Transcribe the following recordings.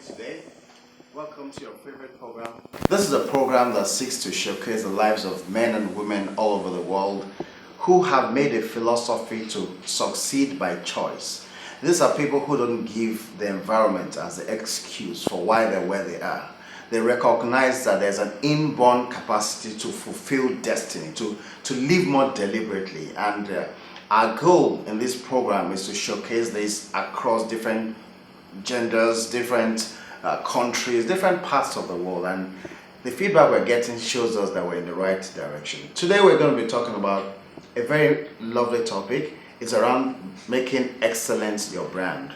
today. Welcome to your favorite program. This is a program that seeks to showcase the lives of men and women all over the world who have made a philosophy to succeed by choice. These are people who don't give the environment as the excuse for why they're where they are. They recognize that there's an inborn capacity to fulfill destiny, to live more deliberately. And our goal in this program is to showcase this across different genders, different countries, different parts of the world. And the feedback we're getting shows us that we're in the right direction. Today we're going to be talking about a very lovely topic. It's around making excellence your brand.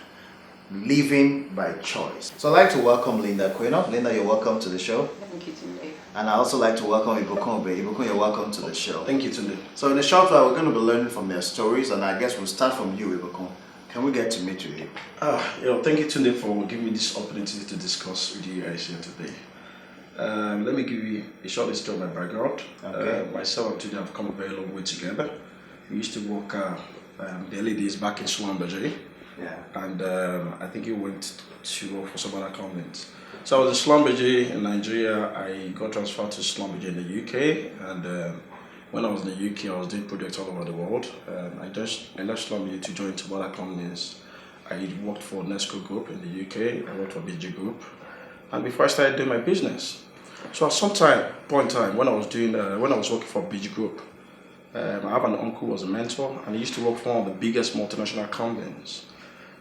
Living by choice. So I'd like to welcome Linda Quaynor. Linda, you're welcome to the show. Thank you, Tunde. And I also like to welcome Ibukun Obe. Ibukun, you're welcome to the show. Thank you, Tunde. So in a short while, we're going to be learning from their stories, and I guess we'll start from you, Ibukun. Can we get to meet you? Thank you, Tunde, for giving me this opportunity to discuss with you guys here today. Let me give you a short history of my background. Okay. Myself and Tunde have come a very long way together. We used to work the early days back in Schlumberger. Yeah. And I think he went to work for some other companies. So I was in Schlumberger in Nigeria. I got transferred to Schlumberger in the UK, and when I was in the UK, I was doing projects all over the world. I left Schlumberger to join some other companies. I worked for Tundosco Group in the UK. I worked for BG Group, and before I started doing my business, so at some point in time when I was working for BG Group, I have an uncle who was a mentor, and he used to work for one of the biggest multinational companies.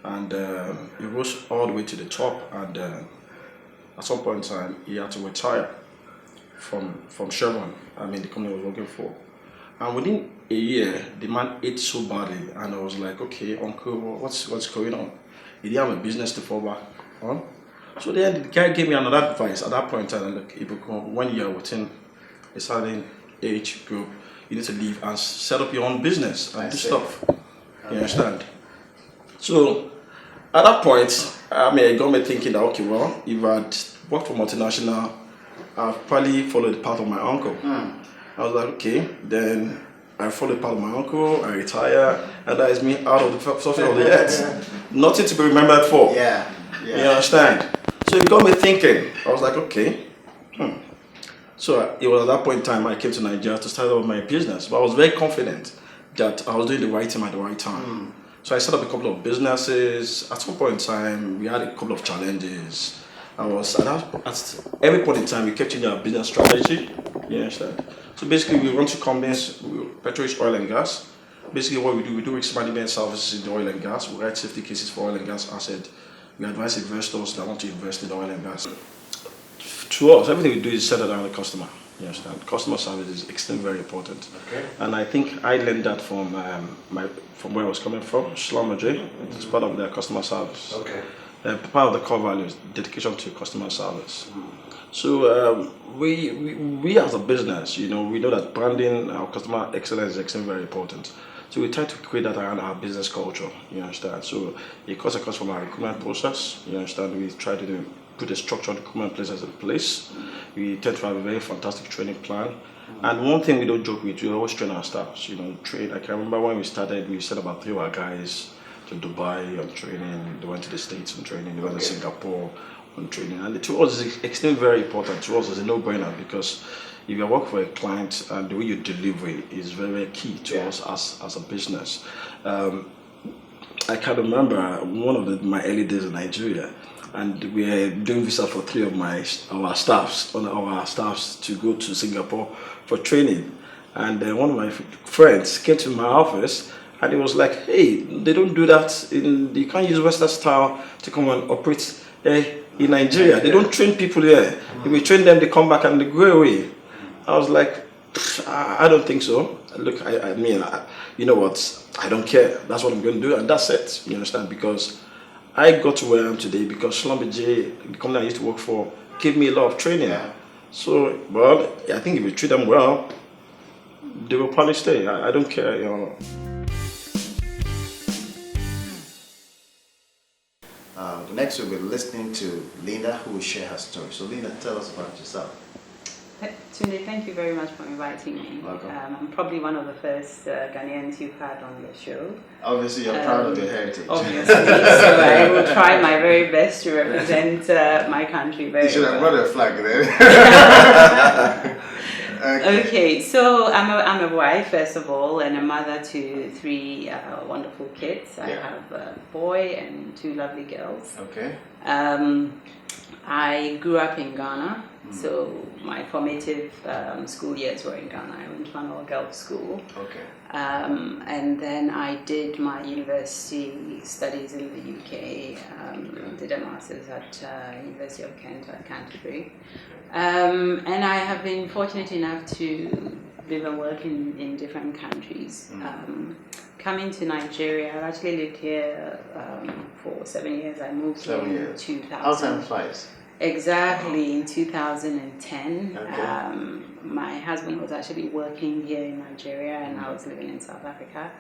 And he rose all the way to the top, and at some point in time he had to retire from Chevron, the company I was working for. And within a year the man ate so badly, and I was like, okay, uncle, what's going on? He didn't have a business to fall back on. So then the guy gave me another advice at that point in time, like, when you're within a certain age group, you need to leave and set up your own business and do stuff. You understand? So at that point, it got me thinking that, okay, well, if I'd worked for multinational, I'd probably followed the path of my uncle. I was like, okay, then I followed the path of my uncle, I retire, and that is me out of the surface of the earth. Nothing to be remembered for. Yeah. You understand? So it got me thinking. I was like, okay. So it was at that point in time I came to Nigeria to start up my business. But I was very confident that I was doing the right thing at the right time. So I set up a couple of businesses. At some point in time, we had a couple of challenges. At every point in time, we kept changing our business strategy. You understand? So basically, we run two companies, Petrorix Oil Gas. Basically, what we do risk management services in the oil and gas. We write safety cases for oil and gas assets. We advise investors that want to invest in the oil and gas. To us, everything we do is centered around the customer. You understand? Customer service is extremely very important. Okay. And I think I learned that from where I was coming from, Schlumberger. It's part of their customer service. Okay. Part of the core values, dedication to customer service. So we as a business, we know that branding, our customer excellence is extremely very important. So we try to create that around our business culture. You understand? So it comes across from our recruitment process. You understand? We try to put a structured recruitment process in place. We tend to have a very fantastic training plan. And one thing we don't joke with, we always train our staffs. Train. I can remember when we started, we sent about 3 of our guys to Dubai on training. They went to the States on training. They went to Singapore on training. And to us, it's extremely very important. To us, it's a no-brainer, because if you work for a client and the way you deliver is very, very key to us as a business. I can remember one of my early days in Nigeria, and we were doing visa for 3 of our staffs to go to Singapore for training. And one of my friends came to my office, and he was like, hey, they don't do that. You can't use Western style to come and operate in Nigeria. They don't train people here. If we train them, they come back and they go away. I was like, I don't think so. Look, you know what? I don't care. That's what I'm going to do, and that's it. You understand? Because I got to where I am today because Schlumberger, the company I used to work for, gave me a lot of training. Yeah. So, well, I think if you treat them well, they will probably stay. I don't care. Next we'll be listening to Linda, who will share her story. So Linda, tell us about yourself. Tunde, thank you very much for inviting me. Welcome. I'm probably one of the first Ghanaians you've had on your show. Obviously, you're proud of your heritage. Obviously, so I will try my very best to represent my country very well. You should have brought a flag then. Okay, so I'm a wife, first of all, and a mother to 3 wonderful kids. I have a boy and 2 lovely girls. Okay. I grew up in Ghana, so my formative school years were in Ghana. I went to an all-girls school. Okay. And then I did my university studies in the UK, did a master's at University of Kent at Canterbury. And I have been fortunate enough to live and work in different countries. Coming to Nigeria, I've actually lived here for 7 years. I moved here in 2000. How time flies. Exactly, in 2010. Okay. My husband was actually working here in Nigeria and I was living in South Africa.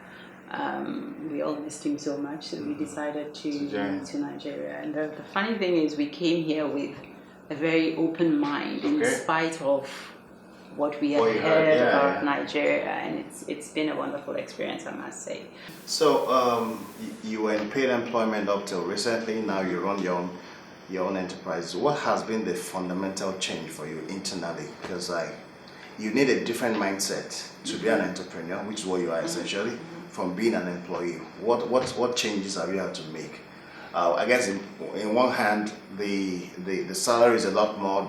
We all missed him so much, so we decided to move to Nigeria. And the funny thing is we came here with a very open mind in spite of what we had heard about Nigeria, and it's been a wonderful experience, I must say. So you were in paid employment up till recently. Now you run your own enterprise. What has been the fundamental change for you internally? Because you need a different mindset to be an entrepreneur, which is what you are essentially, from being an employee. What changes have you had to make? I guess in one hand, the salary is a lot more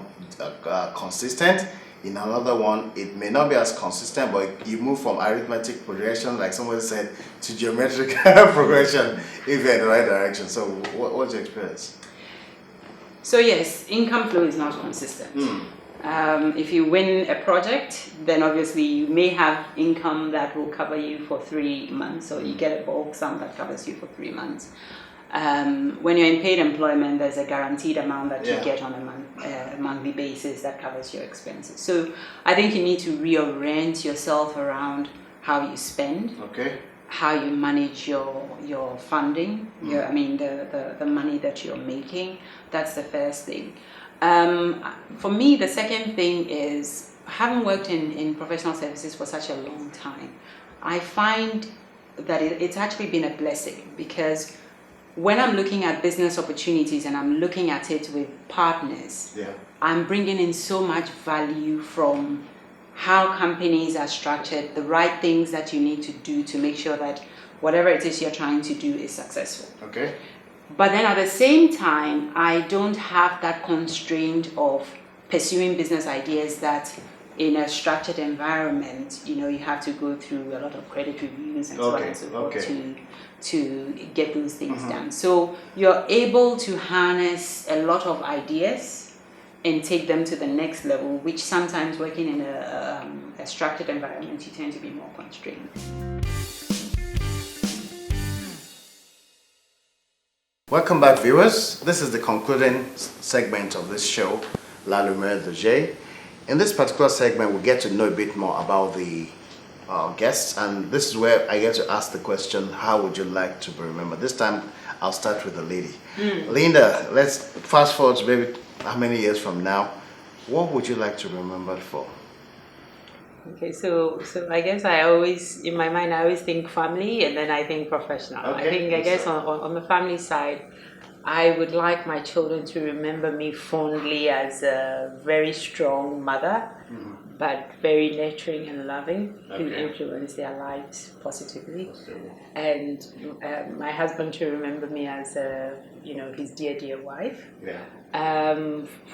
consistent. In another one, it may not be as consistent, but you move from arithmetic progression, like somebody said, to geometric progression if you're in the right direction. So what's your experience? So yes, income flow is not consistent. If you win a project, then obviously you may have income that will cover you for 3 months, or you get a bulk sum that covers you for 3 months. When you're in paid employment, there's a guaranteed amount that you get on a monthly basis that covers your expenses. So I think you need to reorient yourself around how you spend, how you manage your funding, the money that you're making. That's the first thing. For me, the second thing is, having worked in professional services for such a long time, I find that it's actually been a blessing, because when I'm looking at business opportunities and I'm looking at it with partners, I'm bringing in so much value from how companies are structured, the right things that you need to do to make sure that whatever it is you're trying to do is successful. Okay. But then at the same time, I don't have that constraint of pursuing business ideas that in a structured environment, you have to go through a lot of credit reviews and so on and so forth to get those things done. So you're able to harness a lot of ideas and take them to the next level, which sometimes working in a structured environment, you tend to be more constrained. Welcome back, viewers. This is the concluding segment of this show, La Lumiere de J. In this particular segment, we get to know a bit more about the guests, and this is where I get to ask the question, how would you like to be remembered? This time, I'll start with the lady. Linda, let's fast forward to maybe how many years from now. What would you like to be remembered for? Okay, so I guess in my mind, I always think family, and then I think professional. I guess on the family side, I would like my children to remember me fondly as a very strong mother, but very nurturing and loving, who influence their lives positively. And my husband to remember me as his dear wife.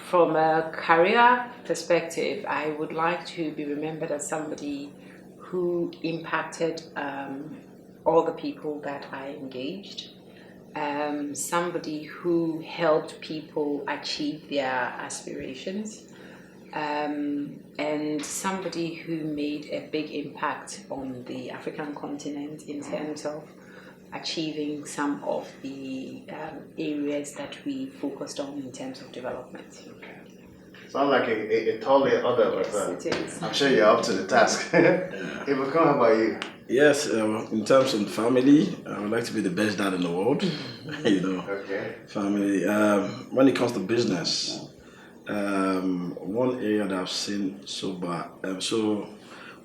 From a career perspective, I would like to be remembered as somebody who impacted all the people that I engaged. Somebody who helped people achieve their aspirations, and somebody who made a big impact on the African continent in terms of achieving some of the areas that we focused on in terms of development. Sound like a tall order, but it is. I'm sure you're up to the task. Ibukun, how about you? Yes, in terms of family, I would like to be the best dad in the world. Family. When it comes to business, One area that I've seen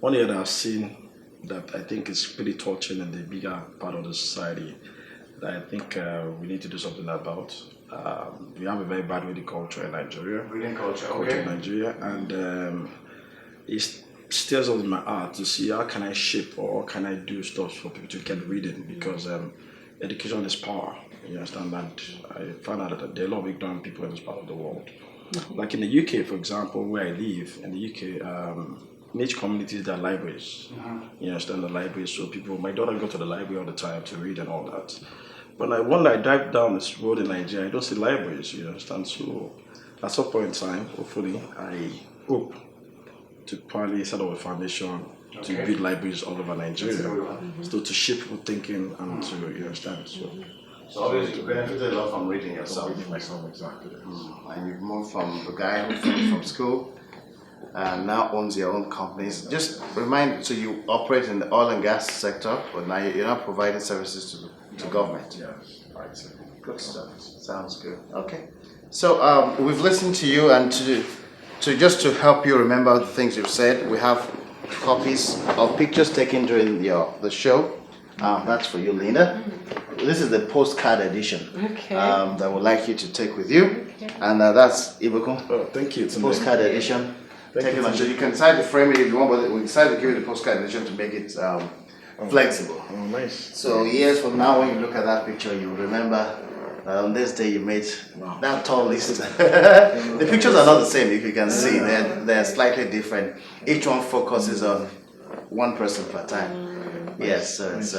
one area that I've seen that I think is pretty touching in the bigger part of the society that I think we need to do something about. We have a very bad reading culture in Nigeria. Reading culture, In Nigeria, and it stirs up in my heart to see how can I shape or how can I do stuff for people to get reading, because education is power. You understand? And I found out that there are a lot of ignorant people in this part of the world. Like in the UK, for example, where I live, in the UK, in each community there are libraries. You understand, the libraries, so my daughter go to the library all the time to read and all that. But when I drive down this road in Nigeria, I don't see libraries, you understand? So at some point in time, hopefully, I hope to probably set up a foundation to build libraries all over Nigeria. So to shape people thinking and to, you understand? So obviously you benefited a lot from reading yourself. Reading myself, exactly. And you've moved from the guy who finished from school and now owns your own companies. Just remind, so you operate in the oil and gas sector, but now you're not providing services to government. Yes, right. Good stuff. Sounds good. Okay. So we've listened to you, and to just to help you remember the things you've said, we have copies of pictures taken during the show. That's for you, Linda. This is the postcard edition that I would like you to take with you. And that's Ibukun. Oh, thank you. Postcard edition. Take it on. So you can decide to frame it if you want, but we decided to give you the postcard edition to make it flexible. Oh, nice. So years from now, when you look at that picture, you'll remember on this day you made that tall list. The pictures are not the same, if you can see. They're slightly different. Each one focuses on one person per time. Yes, so it's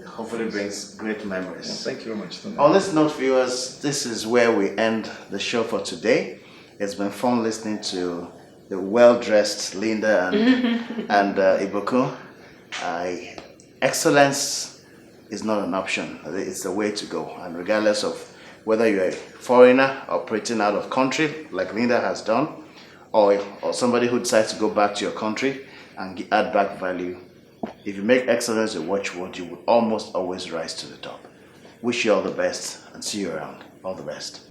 hopefully brings great memories. Thank you very much. On this note, viewers, this is where we end the show for today. It's been fun listening to the well-dressed Linda and Ibukun. Excellence is not an option. It's the way to go. And regardless of whether you're a foreigner operating out of country, like Linda has done, or somebody who decides to go back to your country and add back value, if you make excellence a watchword, you will almost always rise to the top. Wish you all the best and see you around. All the best.